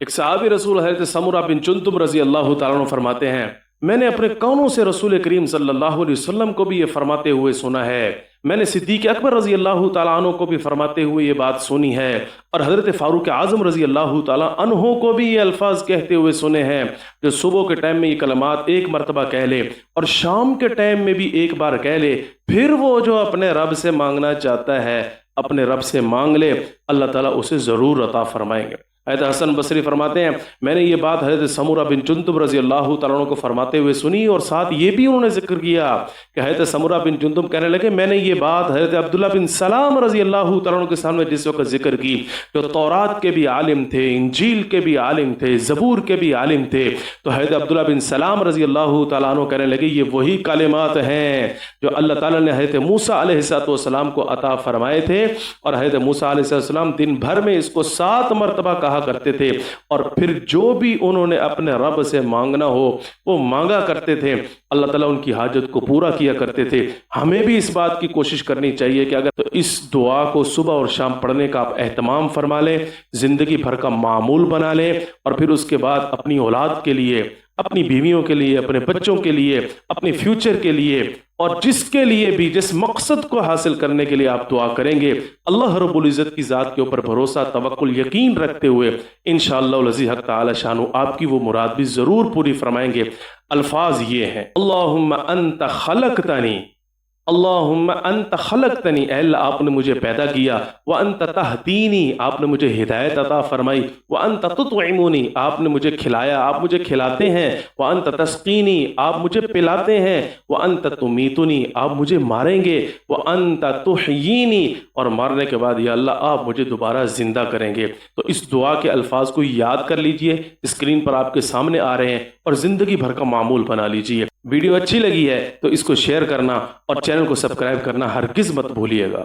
ایک صحابی رسول حضرت سمرہ بن جندب رضی اللہ تعالیٰ عنہ فرماتے ہیں، میں نے اپنے کانوں سے رسول کریم صلی اللہ علیہ وسلم کو بھی یہ فرماتے ہوئے سنا ہے، میں نے صدیق اکبر رضی اللہ تعالیٰ عنہ کو بھی فرماتے ہوئے یہ بات سنی ہے، اور حضرت فاروق اعظم رضی اللہ تعالیٰ عنہ کو بھی یہ الفاظ کہتے ہوئے سنے ہیں، جو صبح کے ٹائم میں یہ کلمات ایک مرتبہ کہہ لے اور شام کے ٹائم میں بھی ایک بار کہہ لے، پھر وہ جو اپنے رب سے مانگنا چاہتا ہے اپنے رب سے مانگ لے، اللہ تعالیٰ اسے ضرور عطا فرمائیں گے۔ حضرت حسن بصری فرماتے ہیں، میں نے یہ بات حضرت سمرہ بن جندب رضی اللہ تعالیٰ عنہ کو فرماتے ہوئے سنی، اور ساتھ یہ بھی انہوں نے ذکر کیا کہ حضرت سمرہ بن جندب کہنے لگے، میں نے یہ بات حضرت عبداللہ بن سلام رضی اللہ تعالیٰ عنہ کے سامنے جس وقت ذکر کی، جو تورات کے بھی عالم تھے، انجیل کے بھی عالم تھے، زبور کے بھی عالم تھے، تو حضرت عبداللہ بن سلام رضی اللہ تعالیٰ عنہ کہنے لگے، یہ وہی کلمات ہیں جو اللہ تعالیٰ نے حضرت موسیٰ علیہ السلام کو عطا فرمائے تھے، اور حضرت موسیٰ علیہ السلام دن بھر میں اس کو 7 مرتبہ کہا کرتے تھے، اور پھر جو بھی انہوں نے اپنے رب سے مانگنا ہو وہ مانگا کرتے تھے، اللہ تعالیٰ ان کی حاجت کو پورا کیا کرتے تھے۔ ہمیں بھی اس بات کی کوشش کرنی چاہیے کہ اگر تو اس دعا کو صبح اور شام پڑھنے کا آپ اہتمام فرما لیں، زندگی بھر کا معمول بنا لیں، اور پھر اس کے بعد اپنی اولاد کے لیے، اپنی بیویوں کے لیے، اپنے بچوں کے لیے، اپنے فیوچر کے لیے، اور جس کے لیے بھی، جس مقصد کو حاصل کرنے کے لیے آپ دعا کریں گے، اللہ رب العزت کی ذات کے اوپر بھروسہ، توکل، یقین رکھتے ہوئے انشاءاللہ العزیز حق تعالی شانہ آپ کی وہ مراد بھی ضرور پوری فرمائیں گے۔ الفاظ یہ ہیں، اللہم انت خلقتنی، اللہم انت خلقتنی، اے اللہ آپ نے مجھے پیدا کیا، وانت تہدینی، آپ نے مجھے ہدایت عطا فرمائی، وانت تطعمونی، آپ نے مجھے کھلایا، آپ مجھے کھلاتے ہیں، وانت تسقینی، آپ مجھے پلاتے ہیں، وانت تمیتنی، آپ مجھے ماریں گے، وانت تحیینی، اور مارنے کے بعد یا اللہ آپ مجھے دوبارہ زندہ کریں گے۔ تو اس دعا کے الفاظ کو یاد کر لیجئے، اسکرین پر آپ کے سامنے آ رہے ہیں، اور زندگی بھر کا معمول بنا لیجئے۔ ویڈیو اچھی لگی ہے تو اس کو شیئر کرنا اور چینل کو سبسکرائب کرنا ہرگز مت بھولیے گا۔